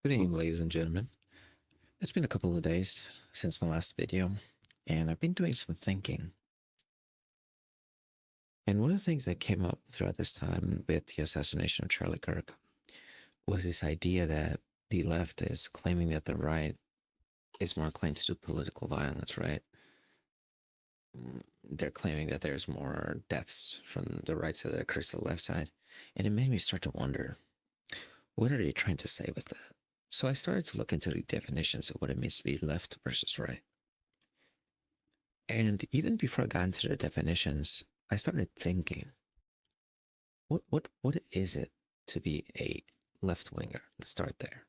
Good evening, ladies and gentlemen. It's been a couple of days since my last video, and I've been doing some thinking. And one of the things that came up throughout this time with the assassination of Charlie Kirk was this idea that the left is claiming that the right is more inclined to do political violence, right? They're claiming that there's more deaths from the right side that occurs to the left side. And it made me start to wonder, what are they trying to say with that? So I started to look into the definitions of what it means to be left versus right. And even before I got into the definitions, I started thinking, what is it to be a left winger? Let's start there.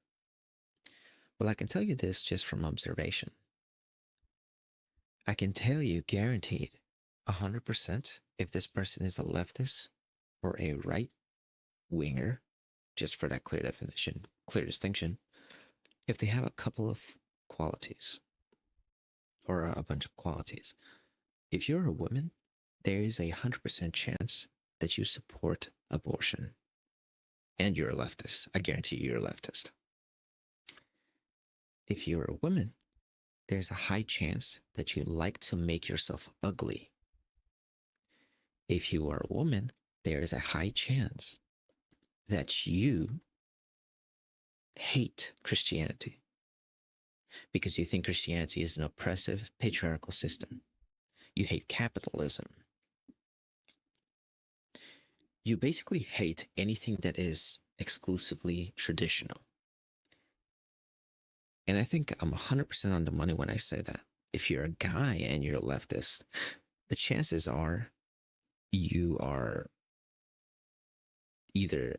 Well, I can tell you this just from observation. I can tell you guaranteed 100% if this person is a leftist or a right winger, just for that clear definition, clear distinction, if they have a couple of qualities or a bunch of qualities. If you're a woman, there is a 100% chance that you support abortion. And you're a leftist. I guarantee you're a leftist. If you're a woman, there's a high chance that you like to make yourself ugly. If you are a woman, there is a high chance that you hate Christianity because you think Christianity is an oppressive patriarchal system. You hate capitalism. You basically hate anything that is exclusively traditional. And I think I'm 100% on the money when I say that. If you're a guy and you're a leftist, the chances are you are either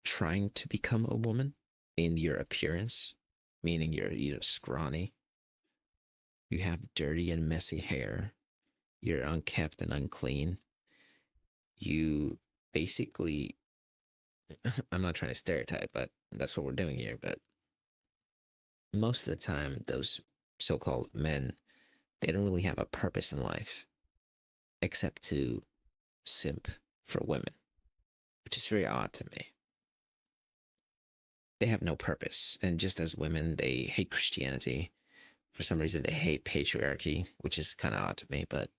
trying to become a woman in your appearance, meaning you're either scrawny, you have dirty and messy hair, you're unkempt and unclean, you basically, I'm not trying to stereotype, but that's what we're doing here, but most of the time, those so-called men, they don't really have a purpose in life except to simp for women, which is very odd to me. They have no purpose. And just as women, they hate Christianity. For some reason, they hate patriarchy, which is kind of odd to me, but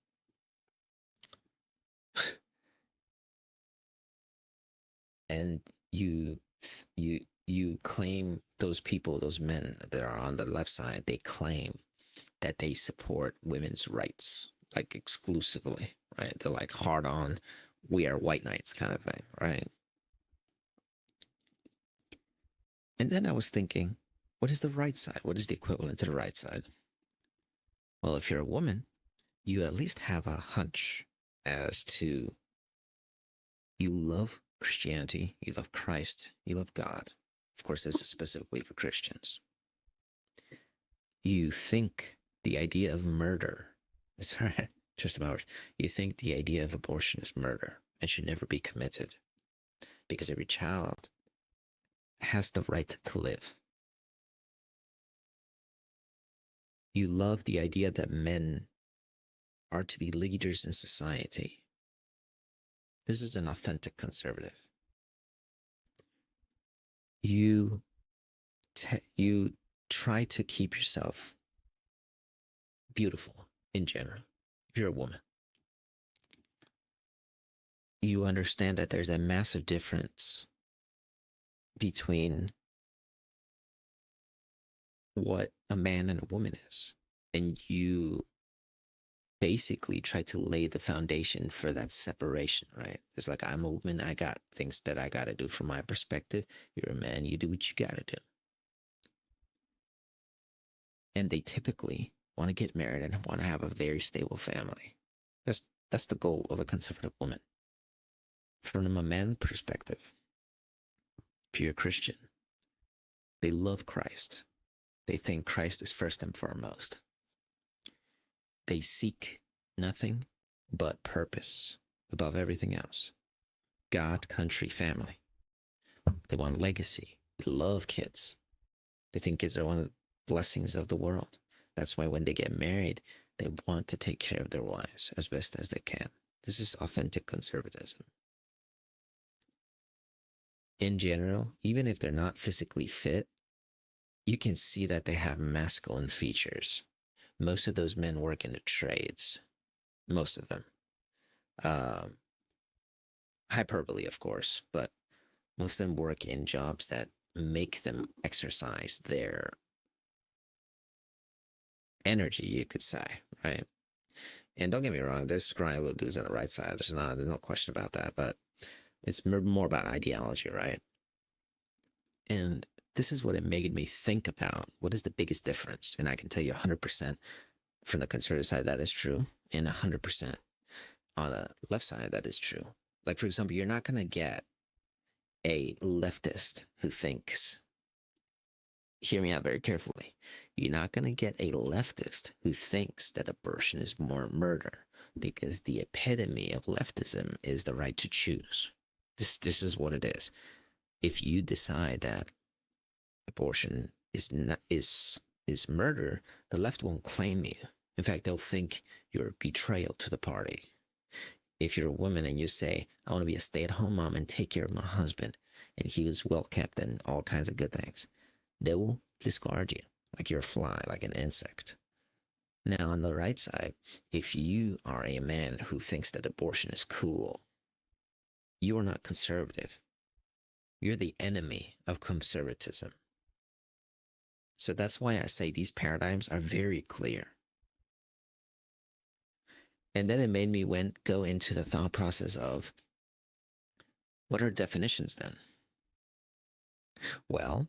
and you claim those people, those men that are on the left side, they claim that they support women's rights, like exclusively, right? They're like hard on, we are white knights kind of thing, right? And then I was thinking, what is the right side? What is the equivalent to the right side? Well, if you're a woman, you at least have a hunch as to you love Christianity, you love Christ, you love God. Of course, this is specifically for Christians. You think the idea of murder is just about, you think the idea of abortion is murder and should never be committed because every child has the right to live. You love the idea that men are to be leaders in society. This is an authentic conservative. You try to keep yourself beautiful in general. If you're a woman, you understand that there's a massive difference between what a man and a woman is, and you basically try to lay the foundation for that separation, right? It's like, I'm a woman, I got things that I gotta do from my perspective. You're a man, you do what you gotta do. And they typically want to get married and want to have a very stable family. That's the goal of a conservative woman. From a man's perspective, if you're a Christian, they love Christ. They think Christ is first and foremost. They seek nothing but purpose above everything else. God, country, family. They want legacy. They love kids. They think kids are one of the blessings of the world. That's why when they get married, they want to take care of their wives as best as they can. This is authentic conservatism. in general, even if they're not physically fit, you can see that they have masculine features. Most of those men work in the trades. Most of them. Um, Hyperbole, of course, but most of them work in jobs that make them exercise their energy, you could say, right? And don't get me wrong, there's scrawny little dudes on the right side. There's no question about that, but it's more about ideology, right? And this is what it made me think about. What is the biggest difference? And I can tell you 100% from the conservative side that is true, and 100% on the left side that is true. Like, for example, you're not going to get a leftist who thinks, hear me out very carefully, you're not going to get a leftist who thinks that abortion is more murder, because the epitome of leftism is the right to choose. This is what it is. If you decide that abortion is murder, the left won't claim you. In fact, they'll think you're a betrayal to the party. If you're a woman and you say, I want to be a stay-at-home mom and take care of my husband, and he was well-kept and all kinds of good things, they will discard you like you're a fly, like an insect. Now, on the right side, if you are a man who thinks that abortion is cool, you are not conservative. You're the enemy of conservatism. So that's why I say these paradigms are very clear. And then it made me go into the thought process of, what are definitions then? Well,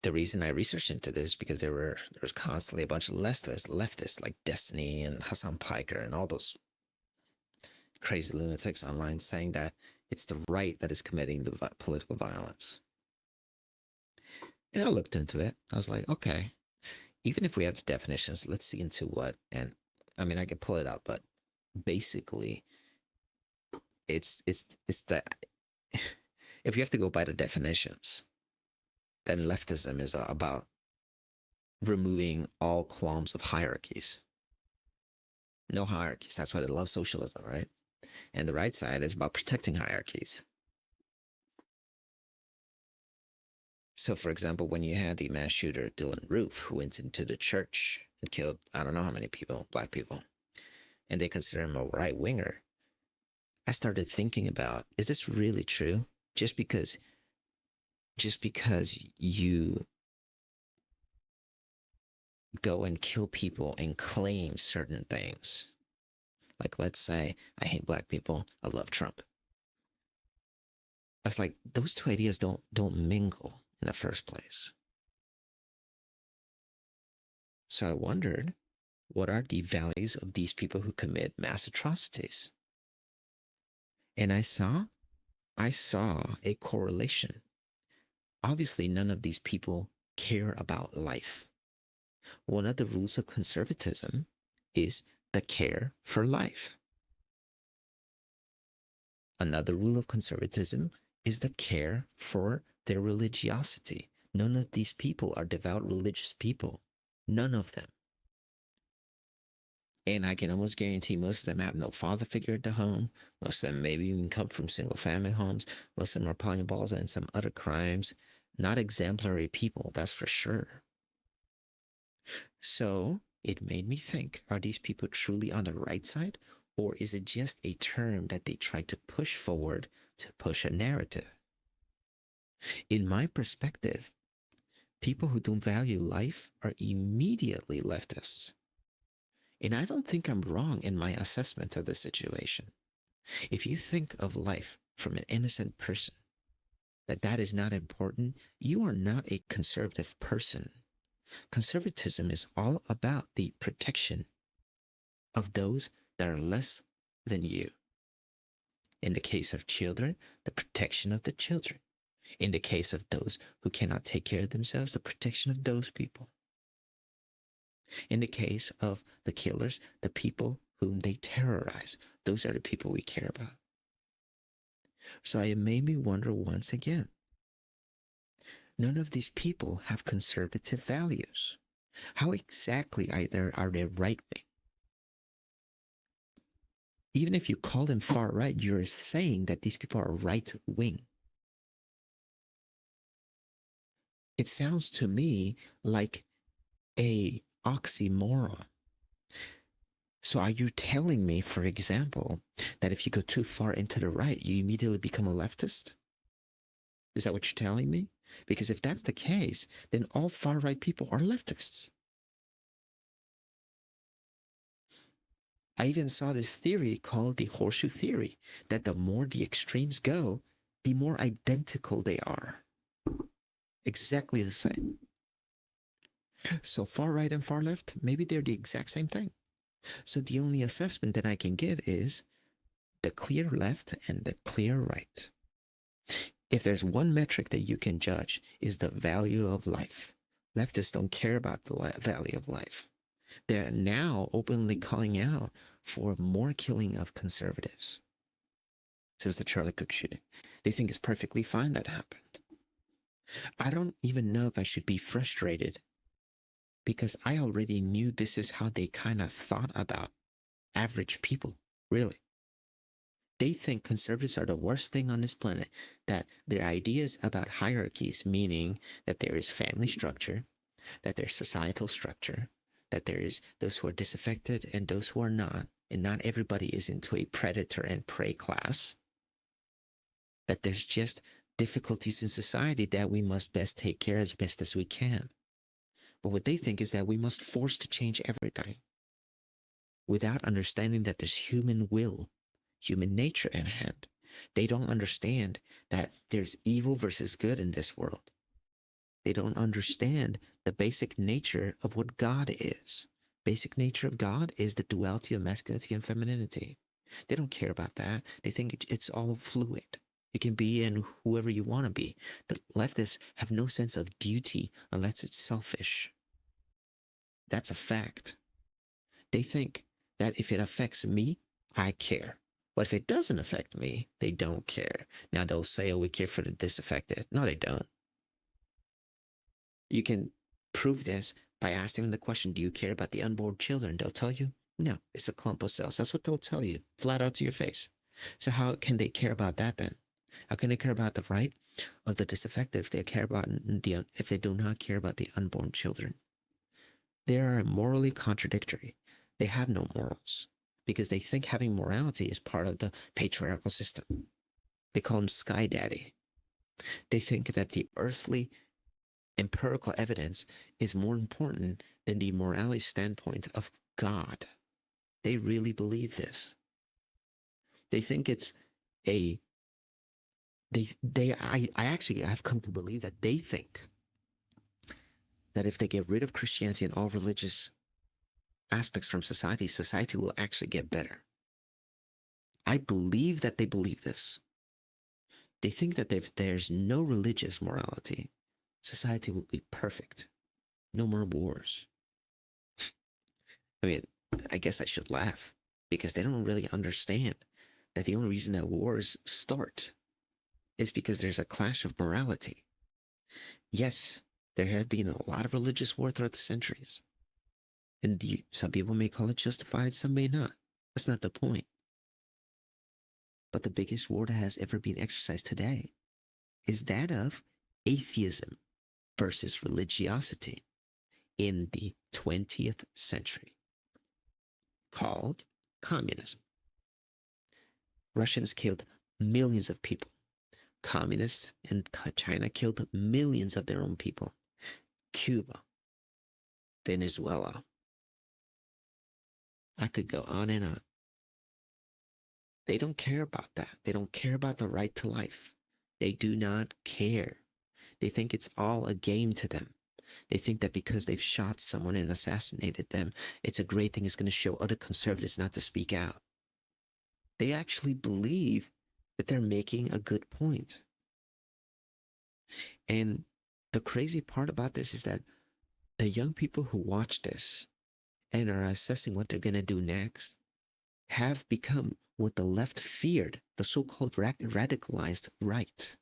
the reason I researched into this because there was constantly a bunch of leftists like Destiny and Hassan Piker and all those crazy lunatics online saying that it's the right that is committing the political violence. And I looked into it. I was like, okay, even if we have the definitions, let's see into what. And I mean, I can pull it up, but basically, it's that if you have to go by the definitions, then leftism is about removing all qualms of hierarchies. No hierarchies. That's why they love socialism, right? And the right side is about protecting hierarchies. So, for example, when you had the mass shooter Dylan Roof, who went into the church and killed I don't know how many people, black people, and they consider him a right winger, I started thinking about, is this really true? Just because you go and kill people and claim certain things, like let's say I hate black people, I love Trump. That's like those two ideas don't mingle in the first place. So I wondered, what are the values of these people who commit mass atrocities? And I saw a correlation. Obviously, none of these people care about life. One of the rules of conservatism is the care for life. Another rule of conservatism is the care for their religiosity. None of these people are devout religious people. None of them. And I can almost guarantee most of them have no father figure at the home. Most of them maybe even come from single family homes. Most of them are probably involved in some other crimes. Not exemplary people, that's for sure. So it made me think, are these people truly on the right side? Or is it just a term that they try to push forward to push a narrative? In my perspective, people who don't value life are immediately leftists. And I don't think I'm wrong in my assessment of the situation. If you think of life from an innocent person, that is not important, you are not a conservative person. Conservatism is all about the protection of those that are less than you. In the case of children, the protection of the children. In the case of those who cannot take care of themselves, the protection of those people. In the case of the killers, the people whom they terrorize, those are the people we care about. So it made me wonder once again, none of these people have conservative values. How exactly are they right wing? Even if you call them far right, you're saying that these people are right wing. It sounds to me like a oxymoron. So are you telling me, for example, that if you go too far into the right, you immediately become a leftist? Is that what you're telling me? Because if that's the case, then all far right people are leftists. I even saw this theory called the horseshoe theory, that the more the extremes go, the more identical they are. Exactly the same. So far right and far left, maybe they're the exact same thing. So the only assessment that I can give is the clear left and the clear right. If there's one metric that you can judge, is the value of life. Leftists don't care about the value of life. They're now openly calling out for more killing of conservatives since the Charlie Cook shooting. They think it's perfectly fine that happened. I don't even know if I should be frustrated because I already knew this is how they kind of thought about average people, really. They think conservatives are the worst thing on this planet, that their ideas about hierarchies, meaning that there is family structure, that there's societal structure, that there is those who are disaffected and those who are not, and not everybody is into a predator and prey class, that there's just difficulties in society that we must best take care as best as we can. But what they think is that we must force to change everything without understanding that there's human will, human nature at hand. They don't understand that there's evil versus good in this world. They don't understand the basic nature of what God is. Basic nature of God is the duality of masculinity and femininity. They don't care about that. They think it's all fluid. You can be in whoever you want to be. The leftists have no sense of duty unless it's selfish. That's a fact. They think that if it affects me, I care. But if it doesn't affect me, they don't care. Now they'll say, oh, we care for the disaffected. No, they don't. You can prove this by asking them the question, do you care about the unborn children? They'll tell you, no, it's a clump of cells. That's what they'll tell you, flat out to your face. So how can they care about that then? How can they care about the right of the disaffected if they care about if they do not care about the unborn children? They are morally contradictory. They have no morals because they think having morality is part of the patriarchal system. They call him Sky Daddy. They think that the earthly empirical evidence is more important than the morality standpoint of God. They really believe this. They think it's a I actually have come to believe that they think that if they get rid of Christianity and all religious aspects from society, society will actually get better. I believe that they believe this. They think that if there's no religious morality, society will be perfect. No more wars. I mean, I guess I should laugh because they don't really understand that the only reason that wars start is because there's a clash of morality. Yes, there have been a lot of religious war throughout the centuries. And some people may call it justified, some may not. That's not the point. But the biggest war that has ever been exercised today is that of atheism versus religiosity in the 20th century, called communism. Russians killed millions of people. Communists in China killed millions of their own people. Cuba, Venezuela. I could go on and on. They don't care about that. They don't care about the right to life. They do not care. They think it's all a game to them. They think that because they've shot someone and assassinated them, it's a great thing. It's going to show other conservatives not to speak out. They actually believe that they're making a good point. And the crazy part about this is that the young people who watch this and are assessing what they're going to do next have become what the left feared, the so-called radicalized right.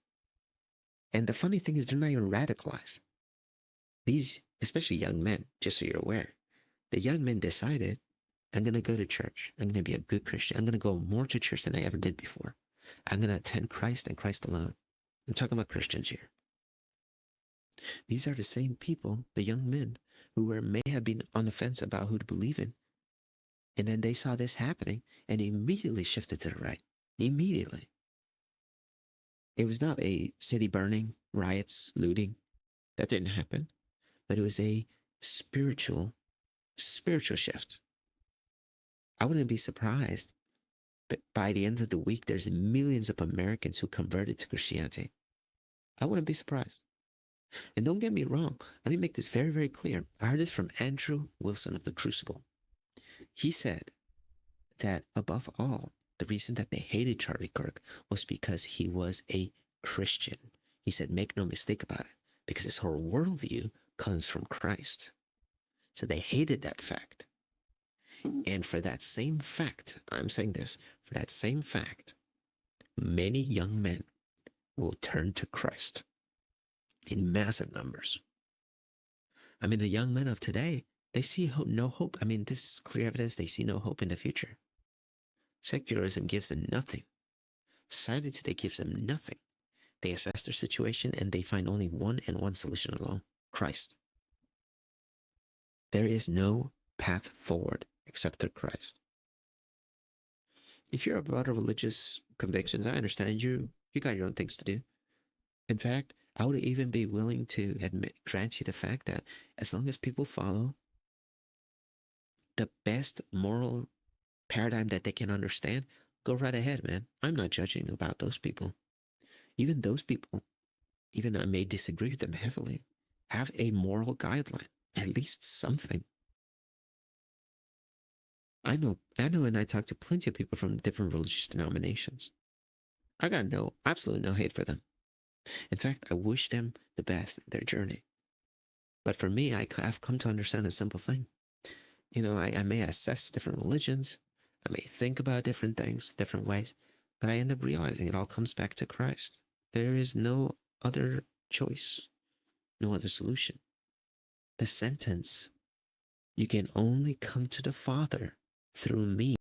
And the funny thing is they're not even radicalized. These, especially young men, just so you're aware, the young men decided, I'm going to go to church. I'm going to be a good Christian. I'm going to go more to church than I ever did before. I'm going to attend Christ and Christ alone. I'm talking about Christians here. These are the same people, the young men, may have been on the fence about who to believe in. And then they saw this happening and immediately shifted to the right. Immediately. It was not a city burning, riots, looting. That didn't happen. But it was a spiritual shift. I wouldn't be surprised, but by the end of the week, there's millions of Americans who converted to Christianity. I wouldn't be surprised. And don't get me wrong, let me make this very, very clear. I heard this from Andrew Wilson of The Crucible. He said that above all, the reason that they hated Charlie Kirk was because he was a Christian. He said, make no mistake about it, because his whole worldview comes from Christ. So they hated that fact. And for that same fact, I'm saying this, for that same fact, many young men will turn to Christ in massive numbers. I mean, the young men of today, they see no hope. I mean, this is clear evidence they see no hope in the future. Secularism gives them nothing. Society today gives them nothing. They assess their situation and they find only one solution alone: Christ. There is no path forward except through Christ. If you're about religious convictions, I understand you got your own things to do. In fact, I would even be willing to grant you the fact that as long as people follow the best moral paradigm that they can understand, go right ahead, man. I'm not judging about those people. Even those people, even I may disagree with them heavily, have a moral guideline, at least something. I know, and I talk to plenty of people from different religious denominations. I got absolutely no hate for them. In fact, I wish them the best in their journey. But for me, I've come to understand a simple thing. You know, I may assess different religions, I may think about different things, different ways, but I end up realizing it all comes back to Christ. There is no other choice, no other solution. The sentence, you can only come to the Father through me,